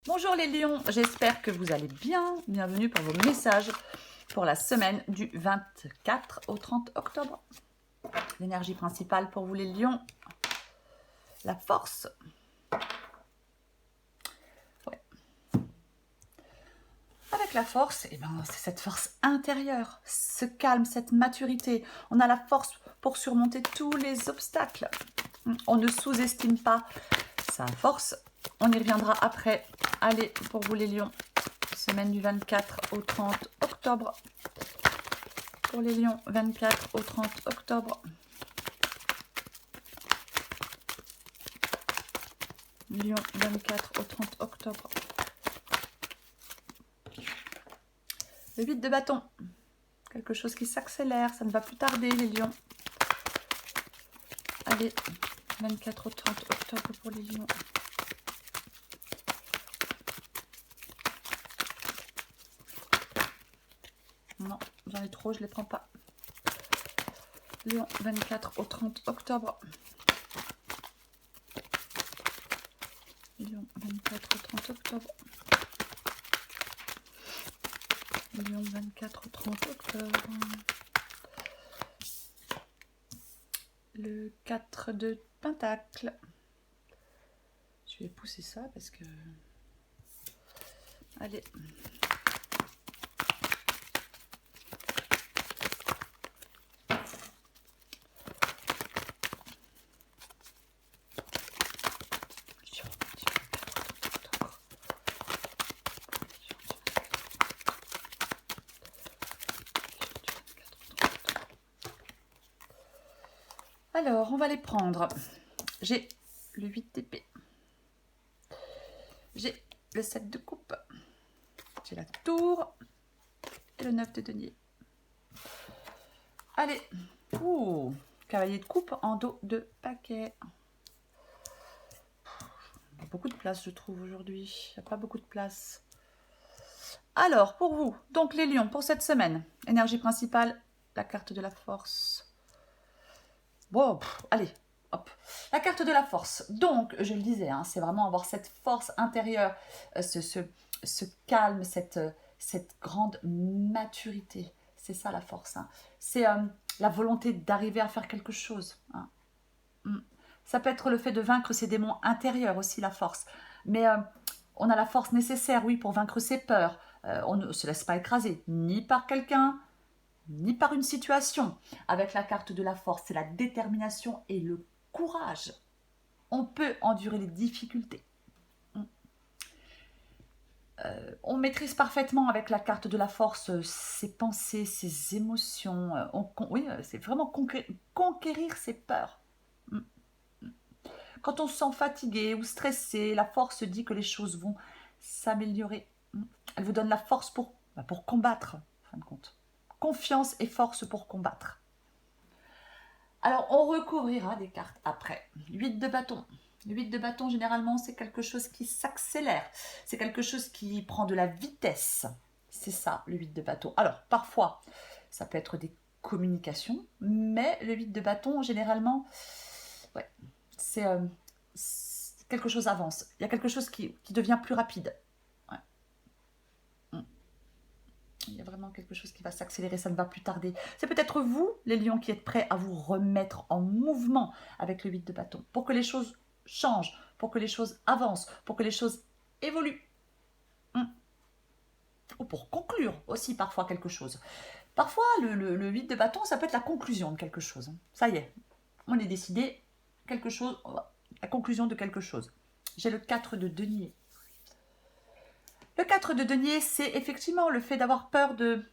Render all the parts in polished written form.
Bonjour les lions, j'espère que vous allez bien. Bienvenue pour vos messages pour la semaine du 24 au 30 octobre. L'énergie principale pour vous les lions, la force. Ouais. Avec la force, c'est cette force intérieure, ce calme, cette maturité. On a la force pour surmonter tous les obstacles. On ne sous-estime pas sa force. On y reviendra après. Allez, pour vous les lions, semaine du 24 au 30 octobre. Pour les lions, 24 au 30 octobre. Lion, 24 au 30 octobre. Le 8 de bâton. Quelque chose qui s'accélère, ça ne va plus tarder les lions. Allez, 24 au 30 octobre pour les lions. Non, j'en ai trop, je ne les prends pas. Lion, 24 au 30 octobre. Lion, 24 au 30 octobre. Lion, 24 au 30 octobre. Le 4 de pentacle. Je vais pousser ça parce que... Allez. Alors, on va les prendre. J'ai le 8 d'épée. J'ai le 7 de coupe. J'ai la tour. Et le 9 de denier. Allez. Ouh, cavalier de coupe en dos de paquet. Beaucoup de place, je trouve, aujourd'hui. Il n'y a pas beaucoup de place. Alors, pour vous, donc les lions, pour cette semaine, énergie principale, la carte de la force. Bon, allez, hop. La carte de la force. Donc, je le disais, hein, c'est vraiment avoir cette force intérieure, ce calme, cette grande maturité. C'est ça la force. Hein. C'est la volonté d'arriver à faire quelque chose. Hein. Ça peut être le fait de vaincre ses démons intérieurs aussi, la force. Mais on a la force nécessaire, oui, pour vaincre ses peurs. On ne se laisse pas écraser, ni par quelqu'un, ni par une situation. Avec la carte de la force, c'est la détermination et le courage. On peut endurer les difficultés. On maîtrise parfaitement avec la carte de la force ses pensées, ses émotions. Oui, c'est vraiment conquérir ses peurs. Quand on se sent fatigué ou stressé, la force dit que les choses vont s'améliorer. Elle vous donne la force pour combattre, en fin de compte. Confiance et force pour combattre. Alors, on recouvrira des cartes après. 8 de bâton. Le 8 de bâton, généralement, c'est quelque chose qui s'accélère. C'est quelque chose qui prend de la vitesse. C'est ça, le 8 de bâton. Alors, parfois, ça peut être des communications, mais le 8 de bâton, généralement, ouais, c'est quelque chose avance. Il y a quelque chose qui devient plus rapide. Ouais. Il y a vraiment quelque chose qui va s'accélérer, ça ne va plus tarder. C'est peut-être vous, les lions, qui êtes prêts à vous remettre en mouvement avec le 8 de bâton, pour que les choses changent, pour que les choses avancent, pour que les choses évoluent. Ou pour conclure aussi parfois quelque chose. Parfois, le 8 de bâton, ça peut être la conclusion de quelque chose. Ça y est, on est décidé, quelque chose, la conclusion de quelque chose. J'ai le 4 de denier. Le 4 de denier, c'est effectivement le fait d'avoir peur de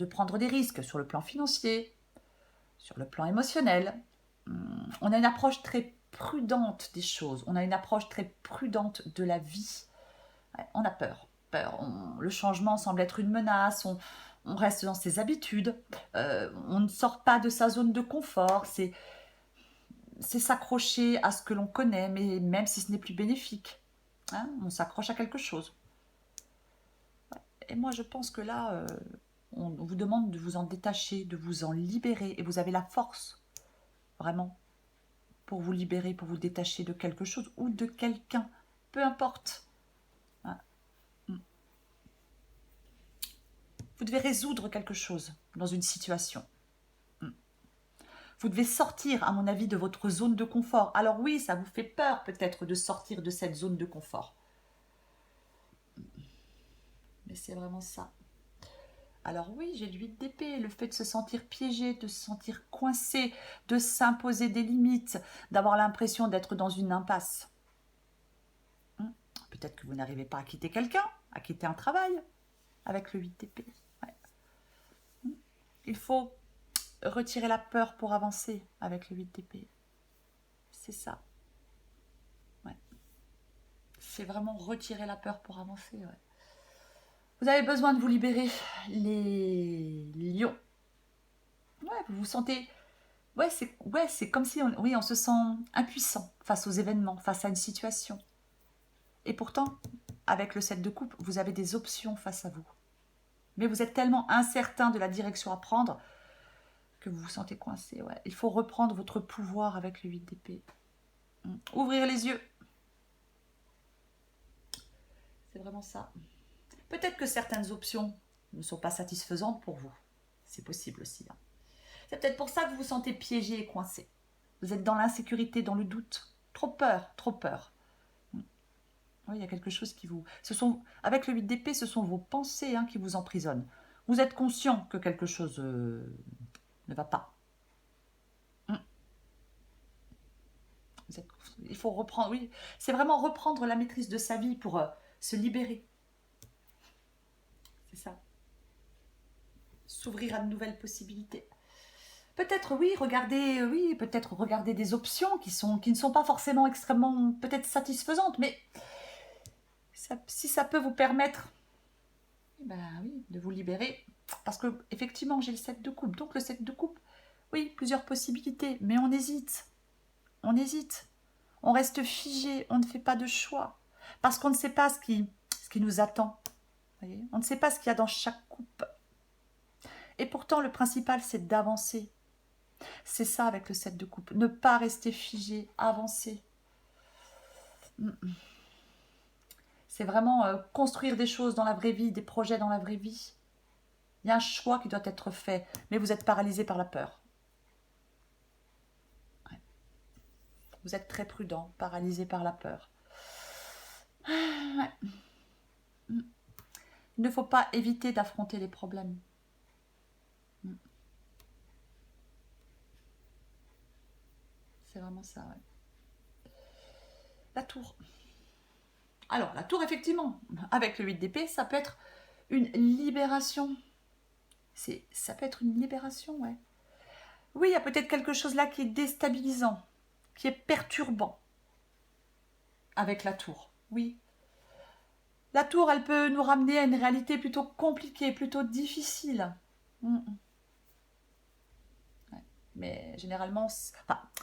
prendre des risques sur le plan financier, sur le plan émotionnel. On a une approche très prudente des choses, on a une approche très prudente de la vie. On a peur. Le changement semble être une menace, on reste dans ses habitudes, on ne sort pas de sa zone de confort, c'est s'accrocher à ce que l'on connaît, mais même si ce n'est plus bénéfique. Hein, on s'accroche à quelque chose. Et moi, je pense que là, on vous demande de vous en détacher, de vous en libérer, et vous avez la force, vraiment, pour vous libérer, pour vous détacher de quelque chose ou de quelqu'un, peu importe. devez résoudre quelque chose dans une situation. Vous devez sortir, à mon avis, de votre zone de confort. Alors oui, ça vous fait peur peut-être de sortir de cette zone de confort. Mais c'est vraiment ça. Alors oui, j'ai le 8 d'épée, le fait de se sentir piégé, de se sentir coincé, de s'imposer des limites, d'avoir l'impression d'être dans une impasse. Peut-être que vous n'arrivez pas à quitter quelqu'un, à quitter un travail, avec le 8 d'épée. Ouais. Il faut retirer la peur pour avancer avec le 8 d'épée. C'est ça. Ouais. C'est vraiment retirer la peur pour avancer. Ouais. Vous avez besoin de vous libérer, les lions. Ouais, vous vous sentez... Ouais, c'est comme si on se sent impuissant face aux événements, face à une situation. Et pourtant, avec le 7 de coupe, vous avez des options face à vous. Mais vous êtes tellement incertain de la direction à prendre que vous vous sentez coincé. Ouais. Il faut reprendre votre pouvoir avec le 8 d'épée. Ouvrir les yeux. C'est vraiment ça. Peut-être que certaines options ne sont pas satisfaisantes pour vous. C'est possible aussi. Hein. C'est peut-être pour ça que vous vous sentez piégé et coincé. Vous êtes dans l'insécurité, dans le doute. Trop peur, trop peur. Oui, il y a quelque chose qui vous... Avec le 8 d'épée, ce sont vos pensées qui vous emprisonnent. Vous êtes conscient que quelque chose ne va pas. Il faut reprendre... Oui, c'est vraiment reprendre la maîtrise de sa vie pour se libérer. C'est ça. S'ouvrir à de nouvelles possibilités. Peut-être peut-être regarder des options qui ne sont pas forcément extrêmement peut-être satisfaisantes, mais si ça peut vous permettre de vous libérer, parce que effectivement j'ai le 7 de coupe, donc le 7 de coupe, oui, plusieurs possibilités, mais on hésite, on reste figé, on ne fait pas de choix, parce qu'on ne sait pas ce qui nous attend, voyez, on ne sait pas ce qu'il y a dans chaque coupe, et pourtant le principal c'est d'avancer. C'est ça avec le 7 de coupe. Ne pas rester figé, avancer. C'est vraiment construire des choses dans la vraie vie, des projets dans la vraie vie. Il y a un choix qui doit être fait, mais vous êtes paralysé par la peur. Ouais. Vous êtes très prudent, paralysé par la peur. Ouais. Il ne faut pas éviter d'affronter les problèmes. C'est vraiment ça, ouais. La tour. Alors, la tour, effectivement, avec le 8 d'épée, ça peut être une libération. Ça peut être une libération, ouais. Oui, il y a peut-être quelque chose là qui est déstabilisant, qui est perturbant avec la tour. Oui. La tour, elle peut nous ramener à une réalité plutôt compliquée, plutôt difficile. Mais généralement,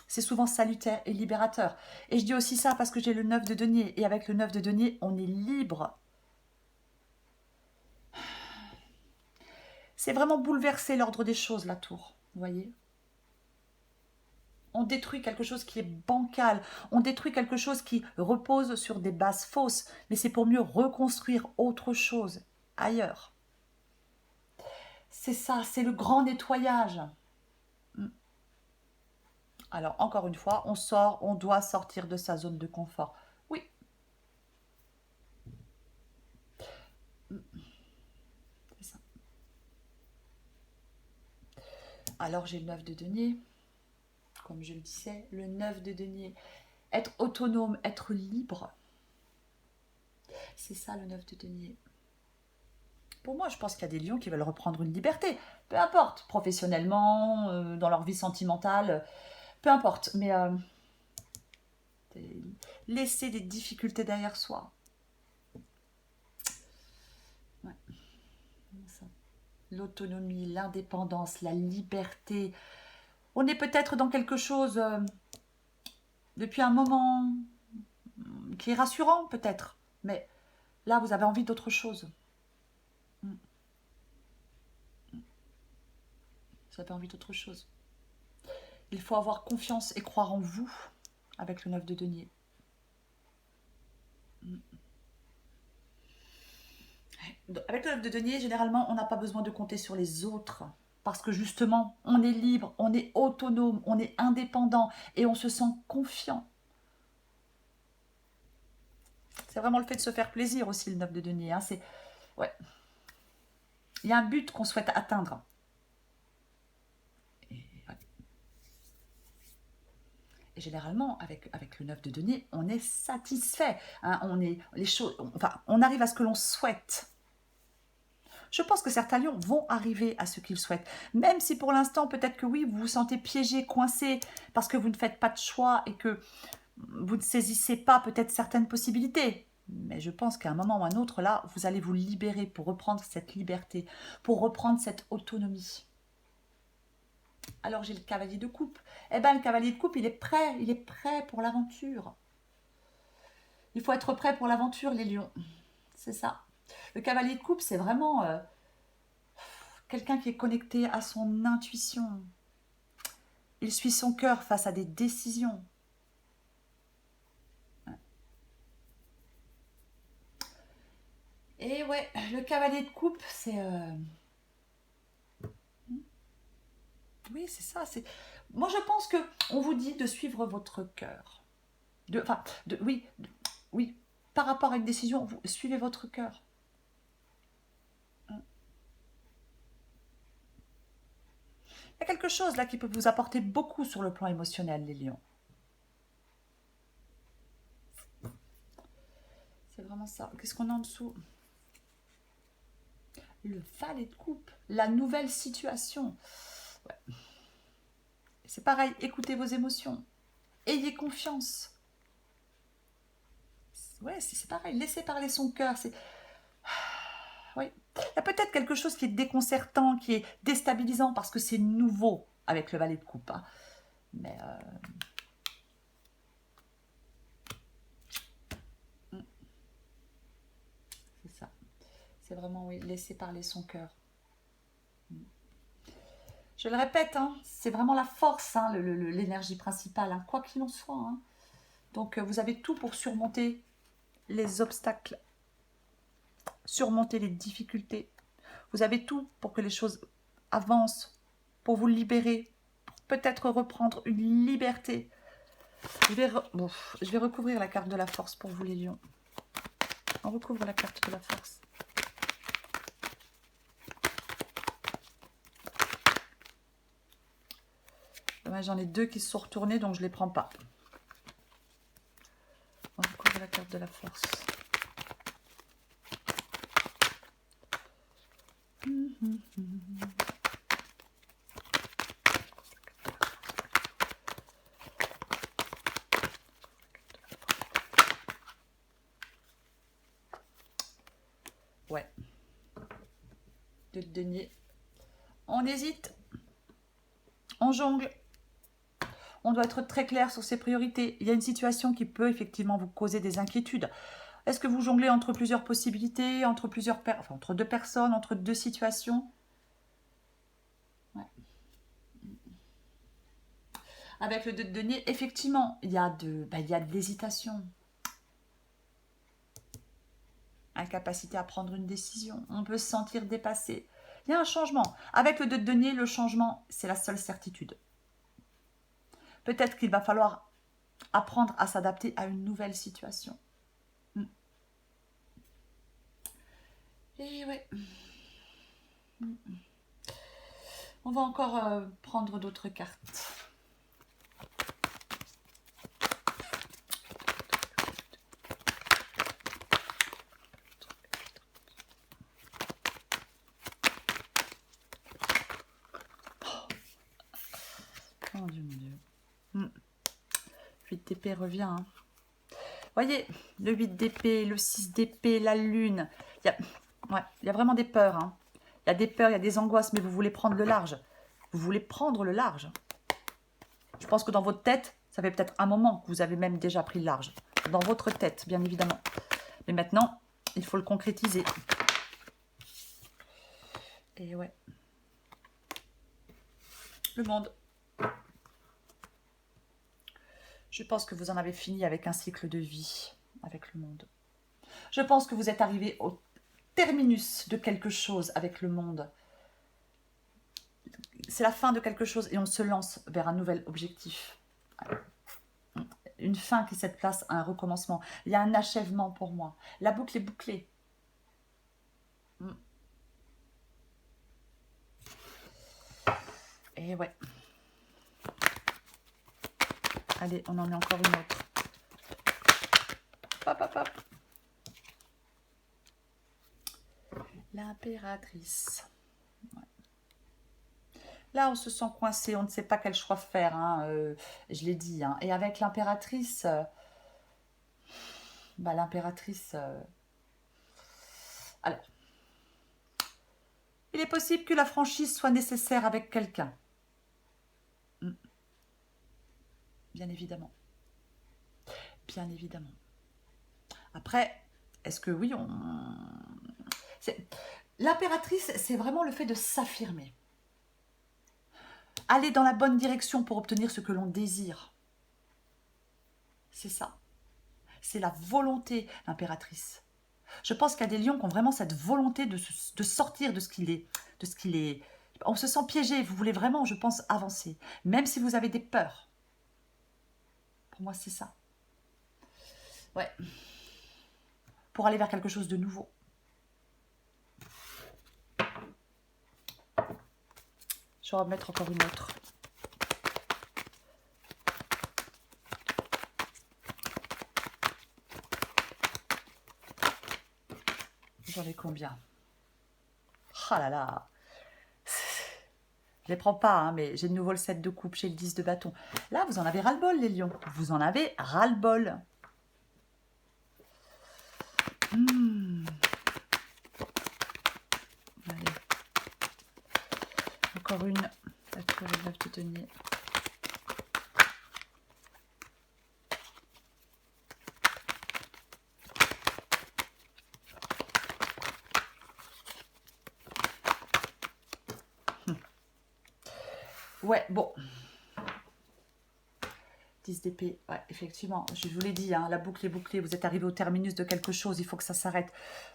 c'est souvent salutaire et libérateur. Et je dis aussi ça parce que j'ai le 9 de denier. Et avec le 9 de denier, on est libre. C'est vraiment bouleverser l'ordre des choses, la tour. Vous voyez ? On détruit quelque chose qui est bancal. On détruit quelque chose qui repose sur des bases fausses. Mais c'est pour mieux reconstruire autre chose ailleurs. C'est ça, c'est le grand nettoyage. Alors, encore une fois, on doit sortir de sa zone de confort. Oui. C'est ça. Alors, j'ai le 9 de denier. Comme je le disais, le 9 de denier. Être autonome, être libre. C'est ça, le 9 de denier. Pour moi, je pense qu'il y a des lions qui veulent reprendre une liberté. Peu importe, professionnellement, dans leur vie sentimentale, peu importe. Mais laisser des difficultés derrière soi. Ouais. L'autonomie, l'indépendance, la liberté. On est peut-être dans quelque chose depuis un moment qui est rassurant peut-être. Mais là, vous avez envie d'autre chose. Vous avez envie d'autre chose. Il faut avoir confiance et croire en vous avec le 9 de denier. Avec le 9 de denier, généralement, on n'a pas besoin de compter sur les autres. Parce que justement, on est libre, on est autonome, on est indépendant et on se sent confiant. C'est vraiment le fait de se faire plaisir aussi, le 9 de denier. Hein. Ouais. Il y a un but qu'on souhaite atteindre. Et généralement, avec le 9 de denier, on est satisfait. Hein, on arrive à ce que l'on souhaite. Je pense que certains lions vont arriver à ce qu'ils souhaitent. Même si pour l'instant, peut-être que oui, vous vous sentez piégé, coincé, parce que vous ne faites pas de choix et que vous ne saisissez pas peut-être certaines possibilités. Mais je pense qu'à un moment ou à un autre, là, vous allez vous libérer pour reprendre cette liberté, pour reprendre cette autonomie. Alors j'ai le cavalier de coupe. Eh bien, le cavalier de coupe, il est prêt pour l'aventure. Il faut être prêt pour l'aventure, les lions. C'est ça. Le cavalier de coupe, c'est vraiment quelqu'un qui est connecté à son intuition. Il suit son cœur face à des décisions. Et ouais, le cavalier de coupe, c'est... Oui, c'est ça. Moi, je pense que on vous dit de suivre votre cœur. Oui, par rapport à une décision, vous suivez votre cœur. Il y a quelque chose là qui peut vous apporter beaucoup sur le plan émotionnel, les lions. C'est vraiment ça. Qu'est-ce qu'on a en dessous? Le valet de coupe, la nouvelle situation. Ouais. C'est pareil, écoutez vos émotions. Ayez confiance. Ouais, c'est pareil, laissez parler son cœur. Oui. Il y a peut-être quelque chose qui est déconcertant, qui est déstabilisant parce que c'est nouveau avec le valet de coupe. Hein. Mais c'est ça. C'est vraiment, oui, laisser parler son cœur. Je le répète, hein, c'est vraiment la force, hein, l'énergie principale, hein, quoi qu'il en soit. Hein. Donc vous avez tout pour surmonter les obstacles, surmonter les difficultés. Vous avez tout pour que les choses avancent, pour vous libérer, pour peut-être reprendre une liberté. Je vais recouvrir la carte de la force pour vous les lions. On recouvre la carte de la force. J'en ai deux qui se sont retournés, donc je ne les prends pas. On recouvre la carte de la force. Ouais. De denier. On hésite. On jongle. On doit être très clair sur ses priorités. Il y a une situation qui peut effectivement vous causer des inquiétudes. Est-ce que vous jonglez entre plusieurs possibilités, entre entre deux personnes, entre deux situations? Ouais. Avec le 2 de denier, effectivement, il y a de l'hésitation. Incapacité à prendre une décision. On peut se sentir dépassé. Il y a un changement. Avec le 2 de denier, le changement, c'est la seule certitude. Peut-être qu'il va falloir apprendre à s'adapter à une nouvelle situation. Et ouais. On va encore prendre d'autres cartes. Mon Dieu, mon Dieu. 8 d'épée revient. Hein. Voyez, le 8 d'épée, le 6 d'épée, la lune. Il y a vraiment des peurs. Hein. Il y a des peurs, il y a des angoisses, mais vous voulez prendre le large. Vous voulez prendre le large. Je pense que dans votre tête, ça fait peut-être un moment que vous avez même déjà pris le large. Dans votre tête, bien évidemment. Mais maintenant, il faut le concrétiser. Et ouais. Le monde. Je pense que vous en avez fini avec un cycle de vie, avec le monde. Je pense que vous êtes arrivé terminus de quelque chose avec le monde. C'est la fin de quelque chose et on se lance vers un nouvel objectif. Une fin qui cède place à un recommencement. Il y a un achèvement pour moi. La boucle est bouclée. Et ouais. Allez, on en met encore une autre. Hop, hop, hop. L'impératrice. Ouais. Là, on se sent coincé, on ne sait pas quel choix faire. Hein, je l'ai dit. Hein. Et avec l'impératrice, l'impératrice... alors, il est possible que la franchise soit nécessaire avec quelqu'un. Bien évidemment. Bien évidemment. Après, est-ce que oui, l'impératrice, c'est vraiment le fait de s'affirmer. Aller dans la bonne direction pour obtenir ce que l'on désire. C'est ça. C'est la volonté, l'impératrice. Je pense qu'il y a des lions qui ont vraiment cette volonté de sortir de ce qu'il est. On se sent piégé, vous voulez vraiment, je pense, avancer. Même si vous avez des peurs. Pour moi, c'est ça. Ouais. Pour aller vers quelque chose de nouveau. Je vais en mettre encore une autre. J'en ai combien? Ah là là. Je les prends pas, hein, mais j'ai de nouveau le 7 de coupe, j'ai le 10 de bâton. Là, vous en avez ras-le-bol, les lions. Vous en avez ras-le-bol. Allez. Encore une. La tour et 9 de denier. Ouais, bon. 10 d'épée, ouais, effectivement, je vous l'ai dit, hein, la boucle est bouclée, vous êtes arrivé au terminus de quelque chose, il faut que ça s'arrête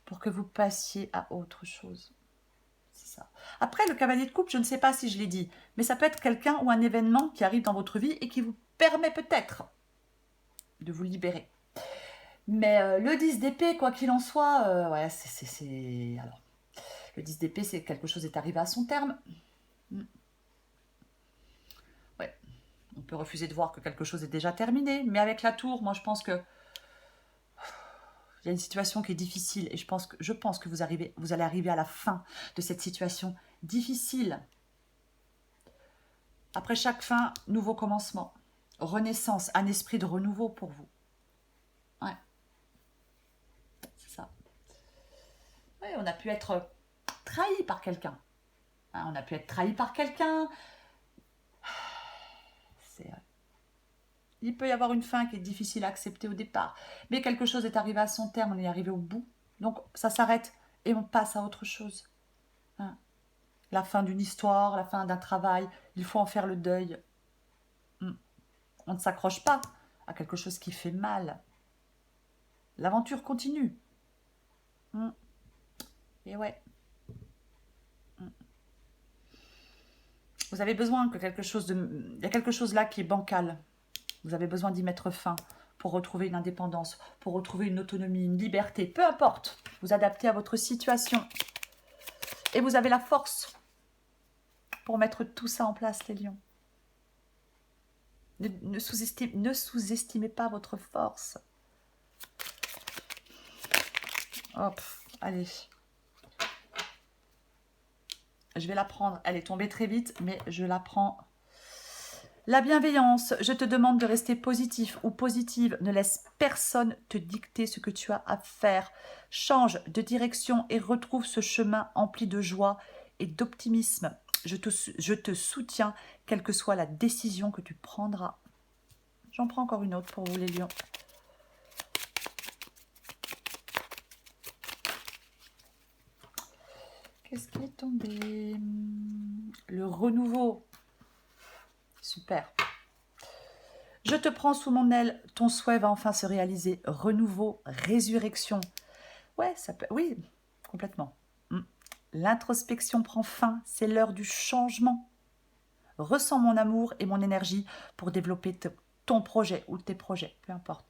pour que vous passiez à autre chose. C'est ça. Après, le cavalier de coupe, je ne sais pas si je l'ai dit, mais ça peut être quelqu'un ou un événement qui arrive dans votre vie et qui vous permet peut-être de vous libérer. Mais le 10 d'épée, quoi qu'il en soit, ouais, c'est... Alors, le 10 d'épée, c'est quelque chose est arrivé à son terme. Ouais. On peut refuser de voir que quelque chose est déjà terminé. Mais avec la tour, moi, je pense que... Il y a une situation qui est difficile. Et je pense que vous allez arriver à la fin de cette situation difficile. Après chaque fin, nouveau commencement. Renaissance, un esprit de renouveau pour vous. Ouais. C'est ça. Ouais, on a pu être trahi par quelqu'un. Hein, on a pu être trahi par quelqu'un. Il peut y avoir une fin qui est difficile à accepter au départ. Mais quelque chose est arrivé à son terme, on est arrivé au bout. Donc ça s'arrête et on passe à autre chose. Hein. La fin d'une histoire, la fin d'un travail, il faut en faire le deuil. On ne s'accroche pas à quelque chose qui fait mal. L'aventure continue. Et ouais. Vous avez besoin que quelque chose de... Il y a quelque chose là qui est bancal. Vous avez besoin d'y mettre fin pour retrouver une indépendance, pour retrouver une autonomie, une liberté. Peu importe, vous adaptez à votre situation. Et vous avez la force pour mettre tout ça en place, les lions. Ne sous-estimez pas votre force. Hop, allez. Je vais la prendre. Elle est tombée très vite, mais je la prends. La bienveillance, je te demande de rester positif ou positive. Ne laisse personne te dicter ce que tu as à faire. Change de direction et retrouve ce chemin empli de joie et d'optimisme. Je te soutiens, quelle que soit la décision que tu prendras. J'en prends encore une autre pour vous, les lions. Qu'est-ce qui est tombé? Le renouveau. Super. Je te prends sous mon aile, ton souhait va enfin se réaliser. Renouveau, résurrection. Ouais, ça peut... Oui, complètement. L'introspection prend fin, c'est l'heure du changement. Ressens mon amour et mon énergie pour développer ton projet ou tes projets, peu importe.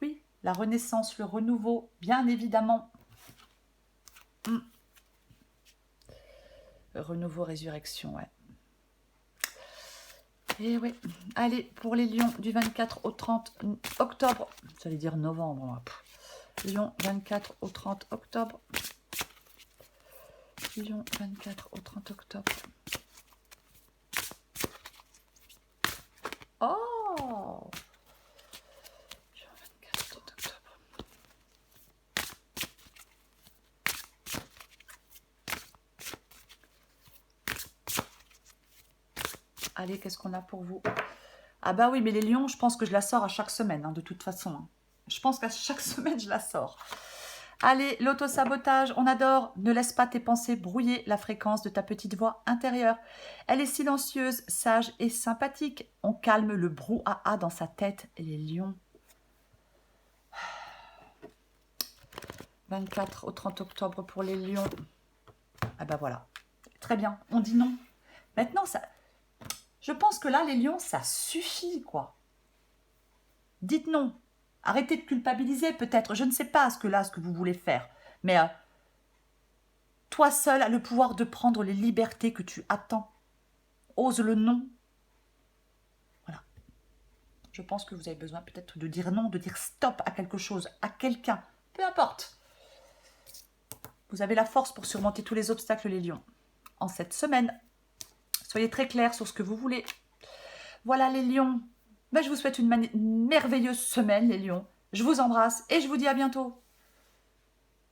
Oui, la renaissance, le renouveau, bien évidemment. Renouveau, résurrection, ouais. Et oui, allez, pour les lions du 24 au 30 octobre, j'allais dire novembre. Lion 24 au 30 octobre. Lion 24 au 30 octobre. Oh! Lion 24 au 30 octobre. Allez, qu'est-ce qu'on a pour vous? Ah bah oui, mais les lions, je pense que je la sors à chaque semaine, hein, de toute façon. Hein. Je pense qu'à chaque semaine, je la sors. Allez, l'auto-sabotage, on adore. Ne laisse pas tes pensées brouiller la fréquence de ta petite voix intérieure. Elle est silencieuse, sage et sympathique. On calme le brouhaha dans sa tête. Et les lions. 24 au 30 octobre pour les lions. Ah bah voilà. Très bien, on dit non. Maintenant, ça... je pense que là, les lions, ça suffit, quoi. Dites non. Arrêtez de culpabiliser, peut-être. Je ne sais pas ce que vous voulez faire. Mais toi seul as le pouvoir de prendre les libertés que tu attends. Ose le non. Voilà. Je pense que vous avez besoin peut-être de dire non, de dire stop à quelque chose, à quelqu'un. Peu importe. Vous avez la force pour surmonter tous les obstacles, les lions. En cette semaine, soyez très clairs sur ce que vous voulez. Voilà les lions. Ben, je vous souhaite une merveilleuse semaine, les lions. Je vous embrasse et je vous dis à bientôt.